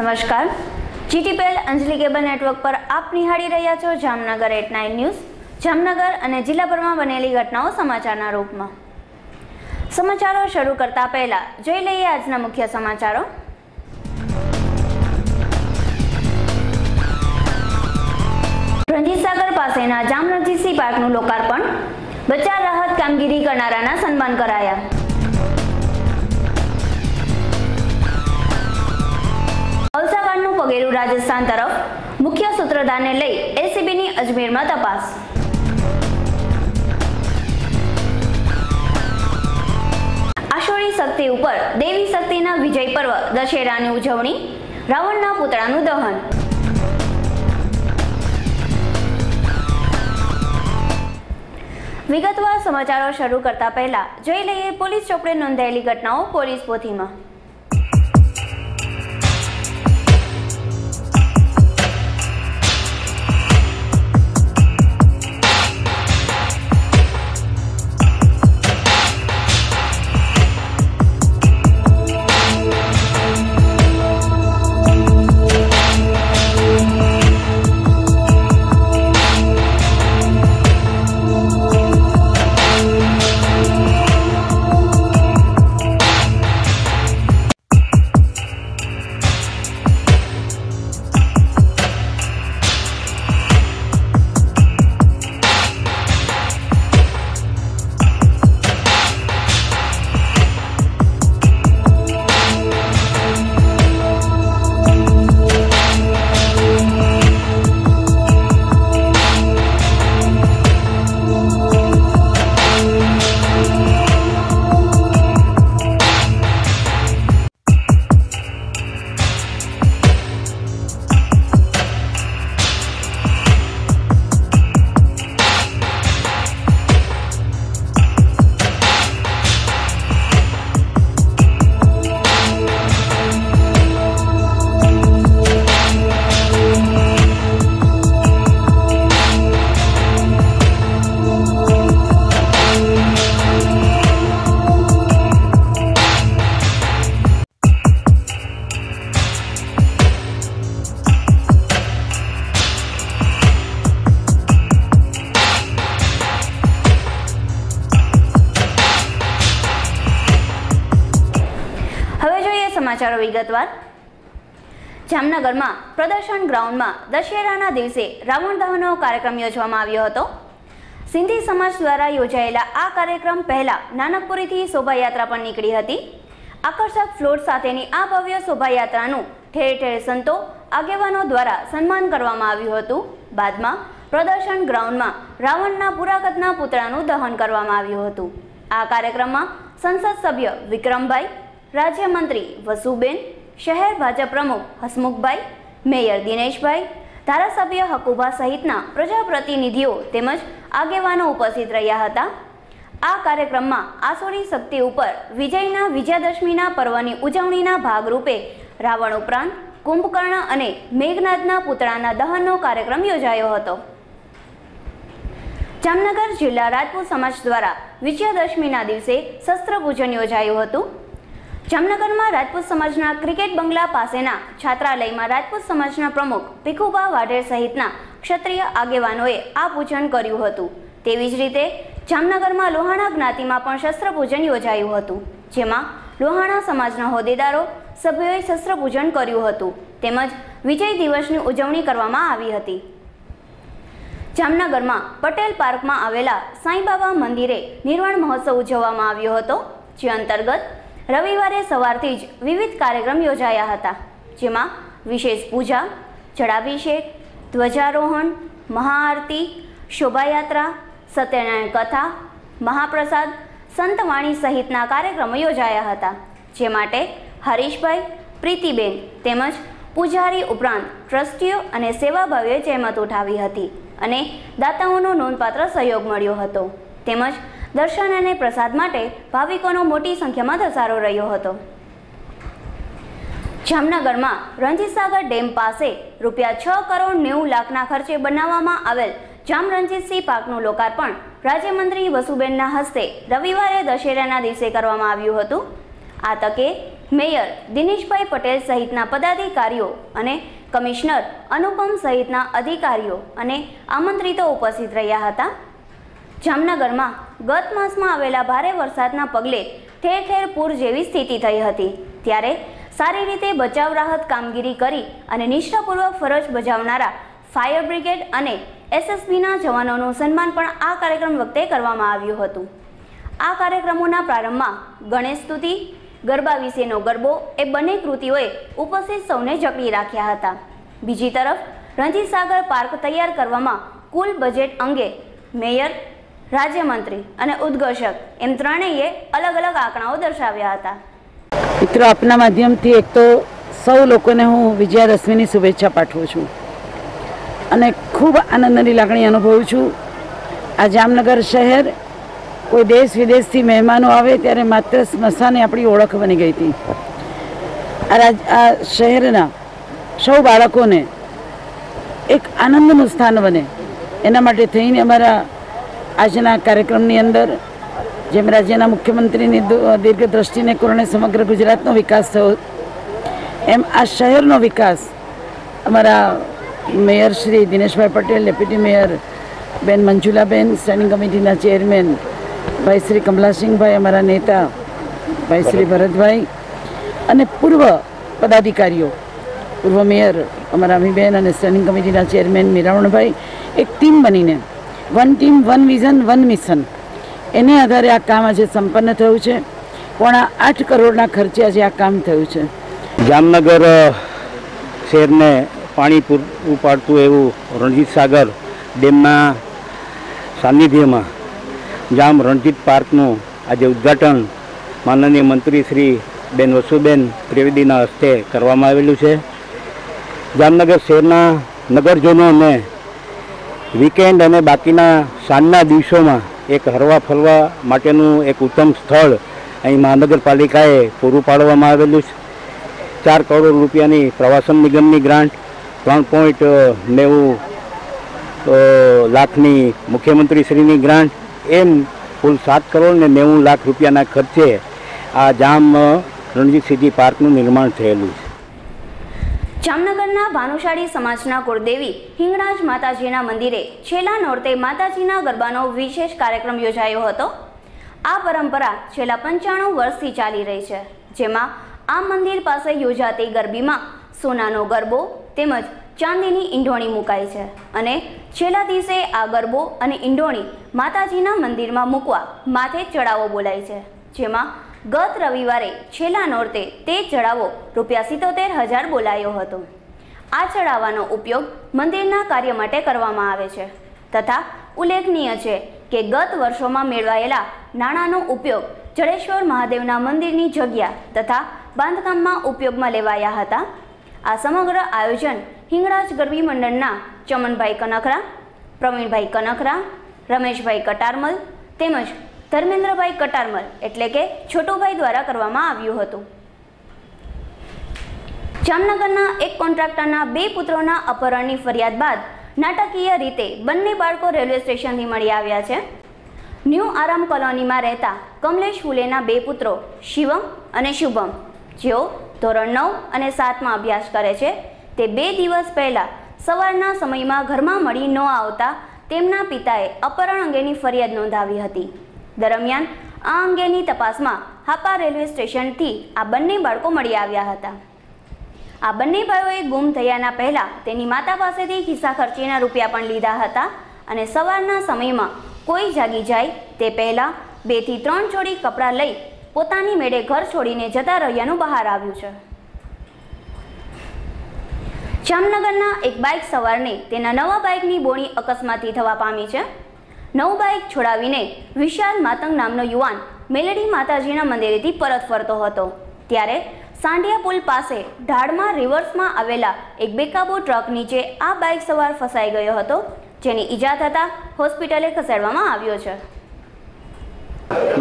નમસ્કાર, જીટીપીએલ અંજલિ cable network પર આપ નિહાળી રહ્યા છો જામનગર એટ 9 ન્યૂઝ. જામનગર અને જિલ્લાભરમાં બનેલી ઘટનાઓ સમાચારના રૂપમાં. સમાચારો શરૂ કરતા પહેલા જોઈ લઈએ આજના મુખ્ય સમાચારો. રણજીતસાગર પાસેના જામરણજીતસિંહ પાર્કનું લોકાર્પણ, બચાવ રાહત કામગીરી કરનારાના સન્માન કરાયા. અવસાકાંડનું પગેરું રાજસ્થાન તરફ, મુખ્ય સૂત્રધારને લઈ એસીબીની અજમેરમાં તપાસ. આષોઢી શક્તિ ઉપર દેવી શક્તિના વિજય પર્વ દશેરાની ઉજવણી, રાવણના પૂતળાનું દહન. વિગતવાર સમાચારો શરૂ કરતા પહેલા જોઈ લઈએ પોલીસ ચોપડે નોંધાયેલી ઘટનાઓ પોલીસ પોથીમાં. સમાચારો વિગતવાર. જામનગરમાં પ્રદર્શન ગ્રાઉન્ડમાં દશેરાના દિવસે રાવણ દહનનો કાર્યક્રમ યોજવામાં આવ્યો હતો. સિંધી સમાજ દ્વારા યોજાયેલા આ કાર્યક્રમ પહેલા નાનકપુરીથી શોભાયાત્રા પણ નીકળી હતી. આકર્ષક ફ્લોટ સાથેની આ ભવ્ય શોભાયાત્રાનું ઠેર ઠેર સંતો આગેવાનો દ્વારા સન્માન કરવામાં આવ્યું હતું. બાદમાં પ્રદર્શન ગ્રાઉન્ડમાં રાવણના પૂરા કદના પૂતળાનું દહન કરવામાં આવ્યું હતું. આ કાર્યક્રમમાં સંસદ સભ્ય વિક્રમભાઈ, રાજ્યમંત્રી વસુબેન, શહેર ભાજપ પ્રમુખ હસમુખભાઈ, મેયર દિનેશભાઈ, ધારાસભ્ય હકુભા સહિતના પ્રજાપ્રતિનિધિઓ તેમજ આગેવાનો ઉપસ્થિત રહ્યા હતા. આ કાર્યક્રમમાં આષોઢી શક્તિ ઉપર વિજયના વિજયાદશમીના પર્વની ઉજવણીના ભાગરૂપે રાવણ ઉપરાંત કુંભકર્ણ અને મેઘનાદના પૂતળાના દહનનો કાર્યક્રમ યોજાયો હતો. જામનગર જિલ્લા રાજપૂત સમાજ દ્વારા વિજયાદશમીના દિવસે શસ્ત્ર પૂજન યોજાયું હતું. જામનગરમાં રાજપૂત સમાજના ક્રિકેટ બંગલા પાસેના છાત્રાલયમાં રાજપૂત સમાજના પ્રમુખ ભીખુભા વાઢેર સહિતના ક્ષત્રિય આગેવાનોએ આ પૂજન કર્યું હતું. તેવી જ રીતે જામનગરમાં લોહાણા જ્ઞાતિમાં પણ શસ્ત્ર પૂજન યોજાયું હતું, જેમાં લોહાણા સમાજના હોદ્દેદારો સભ્યોએ શસ્ત્ર પૂજન કર્યું હતું તેમજ વિજય દિવસની ઉજવણી કરવામાં આવી હતી. જામનગરમાં પટેલ પાર્કમાં આવેલા સાંઈબાબા મંદિરે નિર્વાણ મહોત્સવ ઉજવવામાં આવ્યો હતો, જે અંતર્ગત રવિવારે સવારથી જ વિવિધ કાર્યક્રમ યોજાયા હતા, જેમાં વિશેષ પૂજા, જળાભિષેક, ધ્વજારોહણ, મહાઆરતી, શોભાયાત્રા, સત્યનારાયણ કથા, મહાપ્રસાદ, સંતવાણી સહિતના કાર્યક્રમો યોજાયા હતા. જે માટે હરીશભાઈ, પ્રીતિબેન તેમજ પૂજારી ઉપરાંત ટ્રસ્ટીઓ અને સેવાભાવીઓએ જહેમત ઉઠાવી હતી અને દાતાઓનો નોંધપાત્ર સહયોગ મળ્યો હતો. તેમજ દર્શન અને પ્રસાદ માટે ભાવિકોનો મોટી સંખ્યામાં ધસારો રહ્યો હતો. જામનગરમાં રણજીતસાગર ડેમ પાસે ₹6.90 ખર્ચે બનાવવામાં આવેલ જામરણજીતસિંહ પાર્કનું લોકાર્પણ રાજ્યમંત્રી વસુબેનના હસ્તે રવિવારે દશેરાના દિવસે કરવામાં આવ્યું હતું. આ તકે મેયર દિનેશભાઈ પટેલ સહિતના પદાધિકારીઓ અને કમિશનર અનુપમ સહિતના અધિકારીઓ અને આમંત્રિતો ઉપસ્થિત રહ્યા હતા। જામનગરમાં ગત માસમાં આવેલા ભારે વરસાદના પગલે ઠેર ઠેર પૂર જેવી સ્થિતિ થઈ હતી, ત્યારે સારી રીતે બચાવ રાહત કામગીરી કરી અને નિષ્ઠાપૂર્વક ફરજ બજાવનારા ફાયર બ્રિગેડ અને એસએસબીના જવાનોનું સન્માન પણ આ કાર્યક્રમ વખતે કરવામાં આવ્યું હતું। આ કાર્યક્રમોના પ્રારંભમાં ગણેશ સ્તુતિ, ગરબા વિશેનો ગરબો એ બંને કૃતિઓએ ઉપસ્થિત સૌને જકડી રાખ્યા હતા। બીજી તરફ રણજીત સાગર પાર્ક તૈયાર કરવામાં કુલ બજેટ અંગે મેયર, રાજ્યમંત્રી અને ઉદ્ઘોષક એમ ત્રણેયે અલગ અલગ આંકડાઓ દર્શાવ્યા હતા। મિત્રો, આપના માધ્યમથી એક તો સૌ લોકોને હું વિજયાદશમીની શુભેચ્છા પાઠવું છું અને ખૂબ આનંદની લાગણી અનુભવું છું। આ જામનગર શહેર કોઈ દેશ વિદેશથી મહેમાનો આવે ત્યારે માત્ર સ્મશાને આપણી ઓળખ બની ગઈ હતી। આ શહેરના સૌ બાળકોને એક આનંદનું સ્થાન બને એના માટે થઈને અમારા આજના કાર્યક્રમની અંદર જેમ રાજ્યના મુખ્યમંત્રીની દીર્ઘદ્રષ્ટિને કારણે સમગ્ર ગુજરાતનો વિકાસ થયો, એમ આ શહેરનો વિકાસ અમારા mayor Shri Dineshbhai Patel, deputy mayor બેન મંજુલાબેન, સ્ટેન્ડિંગ કમિટીના ચેરમેન ભાઈ શ્રી કમલાસિંહભાઈ, અમારા નેતા ભાઈ શ્રી ભરતભાઈ અને પૂર્વ પદાધિકારીઓ, પૂર્વ મેયર અમારા અમીબેન અને સ્ટેન્ડિંગ કમિટીના ચેરમેન મીરાવણભાઈ એક ટીમ બનીને one team one vision one mission એને આધારે આ કામ આજે સંપન્ન થયું છે। 8 કરોડના ખર્ચે આજે આ કામ થયું છે। જામનગર શહેરને પાણી પૂરું પાડતું એવું રણજીત સાગર ડેમના સાનિધ્યમાં જામ રણજીત પાર્કનું આજે ઉદ્ઘાટન માનનીય મંત્રી શ્રી બેન વસુબેન ત્રિવેદીના હસ્તે કરવામાં આવેલું છે। જામનગર શહેરના નગરજનોને વીકેન્ડ અને બાકીના સાંજના દિવસોમાં એક હરવા ફરવા માટેનું એક ઉત્તમ સ્થળ અહીં મહાનગરપાલિકાએ પૂરું પાડવામાં આવેલું છે। 4 કરોડ રૂપિયાની પ્રવાસન નિગમની ગ્રાન્ટ, 3.90 લાખની મુખ્યમંત્રીશ્રીની ગ્રાન્ટ, એમ કુલ 7 કરોડ ને 90 લાખ રૂપિયાના ખર્ચે આ જામ રણજીત સિટી પાર્કનું નિર્માણ થયેલું છે। જામનગરના ભાનુશાળી સમાજના કુળદેવી હિંગળાજ માતાજીના મંદિરે છેલ્લા નોરતે માતાજીના ગરબાનો વિશેષ કાર્યક્રમ યોજાયો હતો। આ પરંપરા છેલ્લા 95 વર્ષથી ચાલી રહી છે, જેમાં આ મંદિર પાસે યોજાતી ગરબીમાં સોનાનો ગરબો તેમજ ચાંદીની ઈંઢોણી મુકાય છે અને છેલ્લા દિવસે આ ગરબો અને ઈંઢોણી માતાજીના મંદિરમાં મૂકવા માથે ચડાવો બોલાય છે, જેમાં ગત રવિવારે છેલ્લા નોરતે તે ચડાવો ₹77,000 બોલાયો હતો। આ ચડાવાનો ઉપયોગ મંદિરના કાર્ય માટે કરવામાં આવે છે તથા ઉલ્લેખનીય છે કે ગત વર્ષોમાં મેળવાયેલા નાણાંનો ઉપયોગ જડેશ્વર મહાદેવના મંદિરની જગ્યા તથા બાંધકામમાં ઉપયોગમાં લેવાયા હતા। આ સમગ્ર આયોજન હિંગળાજ ગરબી મંડળના ચમનભાઈ કનખરા, પ્રવીણભાઈ કનખરા, રમેશભાઈ કટારમલ તેમજ ધર્મેન્દ્રભાઈ કટારમલ એટલે કે છોટુભાઈ દ્વારા કરવામાં આવ્યું હતું। જામનગરના એક કોન્ટ્રાક્ટરના 2 પુત્રોના અપહરણની ફરિયાદ બાદ નાટકીય રીતે બંને બાળકો રેલવે સ્ટેશનથી મળી આવ્યા છે। ન્યૂ આરામ કોલોનીમાં રહેતા કમલેશ ફુલેના 2 પુત્રો શિવમ અને શુભમ, જેઓ ધોરણ 9 અને 7માં અભ્યાસ કરે છે, તે 2 દિવસ પહેલા સવારના સમયમાં ઘરમાં મળી ન આવતા તેમના પિતાએ અપહરણ અંગેની ફરિયાદ નોંધાવી હતી। દરમિયાન આ અંગેની તપાસમાં હાપા રેલવે સ્ટેશનથી આ બંને બાળકો મળી આવ્યા હતા। આ બંને ભાઈઓએ ગુમ થયાના પહેલા તેની માતા પાસેથી ખિસ્સા ખર્ચીના રૂપિયા પણ લીધા હતા અને સવારના સમયમાં કોઈ જાગી જાય તે પહેલા 2 થી 3 જોડી કપડાં લઈ પોતાની મેળે ઘર છોડીને જતા રહ્યાનું બહાર આવ્યું છે। જામનગરના એક બાઇક સવારને તેના નવા બાઇકની બોણી અકસ્માતથી થવા પામી છે। નવું બાઇક છોડાવીને વિશાલ માતંગ નામનો યુવાન મેલડી માતાજીના મંદિરેથી પરત ફરતો હતો, ત્યારે સાંઢિયા પુલ પાસે ઢાળમાં રિવર્સમાં આવેલા એક બેકાબુ ટ્રક નીચે આ બાઇક સવાર ફસાઈ ગયો હતો, જેની ઈજા થતાં હોસ્પિટલે ખસેડવામાં આવ્યો છે।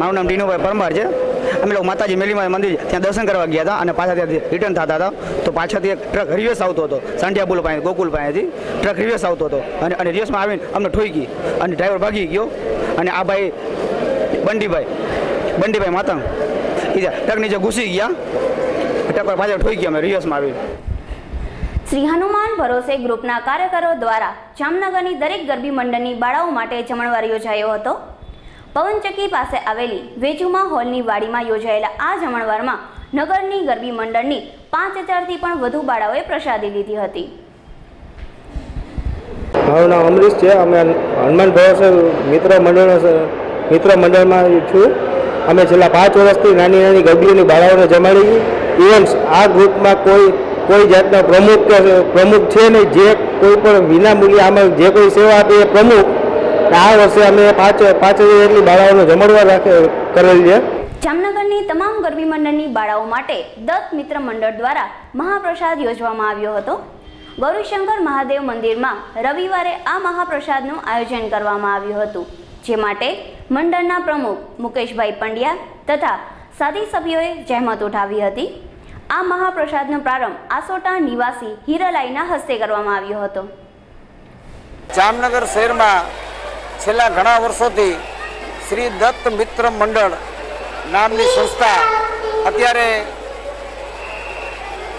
મારું નામ ટીનુભાઈ પરમાર છે। અમે લોકો માતાજી મેલીમાં મંદિર ત્યાં દર્શન કરવા ગયા હતા અને પાછા ત્યાંથી રિટર્ન થતા હતા તો પાછળથી એક ટ્રક રિવર્સ આવતો હતો, સાંઢિયા પુલ પાસે ગોકુલ પાસેથી ટ્રક રિવર્સ આવતો હતો અને રિવર્સમાં આવીને અમને ઠોઈ ગઈ અને ડ્રાઈવર ભાગી ગયો અને આ ભાઈ બંડીભાઈ માતંગ એ ટ્રક નીચે ઘૂસી ગયા ટક્કર પાછળ ઠોકી અમે રિવર્સમાં આવી. શ્રી હનુમાન ભરોસે ગ્રુપના કાર્યકરો દ્વારા જામનગરની દરેક ગરબી મંડળની બાળાઓ માટે જમણવાર યોજાયો હતો. પવનચક્કી પાસે આવેલી વેજુમા હોલની વાડીમાં યોજાયેલા આ જમણવારમાં નગરની ગરબી મંડળની 5000થી પણ વધુ બાળાઓએ પ્રસાદી લીધી હતી. મારું નામ અમરીશ છે. અમે હનુમાન ભરોસે મિત્ર મંડળમાં છું. અમે છેલ્લા 5 વર્ષથી નાની નાની ગરબીઓની બાળાઓને જમાડી. ઇવન આ ગ્રુપમાં કોઈ જાતના પ્રમુખ છે નહીં. જે કોઈ પણ વિનામૂલ્યે આમાં જે કોઈ સેવા આપે એ પ્રમુખ. આ વર્ષે અમે 5000 જેટલી બાળાઓનો જમણવાર કરેલ છે. જામનગરની તમામ ગરબી મંડળની બાળાઓ માટે દત્ત મિત્ર મંડળ દ્વારા મહાપ્રસાદ યોજવામાં આવ્યો હતો. ગૌરીશંકર મહાદેવ મંદિરમાં રવિવારે આ મહાપ્રસાદનું આયોજન કરવામાં આવ્યું હતું, જે માટે મંડળના પ્રમુખ મુકેશભાઈ પંડ્યા તથા સાથી સભ્યોએ જહેમત ઉઠાવી હતી. આ મહાપ્રસાદનો પ્રારંભ આસોટા નિવાસી હીરાલાઈના હસ્તે કરવામાં આવ્યો હતો. જામનગર શહેરમાં છેલ્લા ઘણા વર્ષોથી શ્રી દત્ત મિત્ર મંડળ નામની સંસ્થા અત્યારે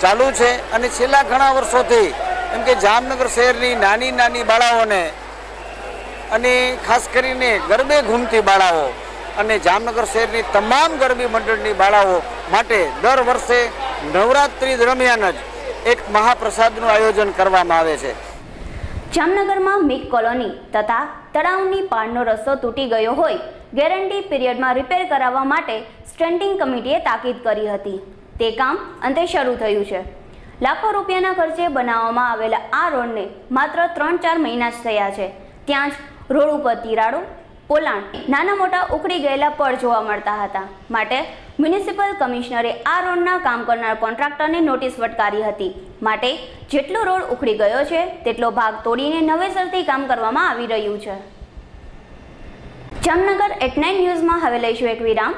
ચાલુ છે અને છેલ્લા ઘણા વર્ષોથી એમ કે જામનગર શહેરની નાની નાની બાળાઓને અને ખાસ કરીને ગરબે ઘૂમતી બાળાઓ અને જામનગર શહેરની તમામ ગરબી મંડળની બાળાઓ માટે દર વર્ષે નવરાત્રિ દરમિયાન જ એક મહાપ્રસાદનું આયોજન કરવામાં આવે છે. જામનગરમાં મિક કોલોની તથા તળાવની પાળનો રસ્તો તૂટી ગયો હોય ગેરંટી પીરિયડમાં રિપેર કરાવવા માટે સ્ટેન્ડિંગ કમિટીએ તાકીદ કરી હતી. તે કામ અંતે શરૂ થયું છે. લાખો રૂપિયાના ખર્ચે બનાવવામાં આવેલા આ રોડને માત્ર 3-4 મહિના જ થયા છે. ત્યાં જ રોડ ઉપર તિરાડો, પોલાણ, નાના મોટા ઉખડી ગયેલા પડ જોવા મળતા હતા. માટે મ્યુનિસિપલ કમિશનરે આ રોડના કામ કરનાર કોન્ટ્રાક્ટરને નોટિસ ફટકારી હતી. માટે જેટલો રોડ ઉખડી ગયો છે તેટલો ભાગ તોડીને નવેસરથી કામ કરવામાં આવી રહ્યું છે. જામનગર@9 ન્યૂઝમાં હવે લઈશું એક વિરામ.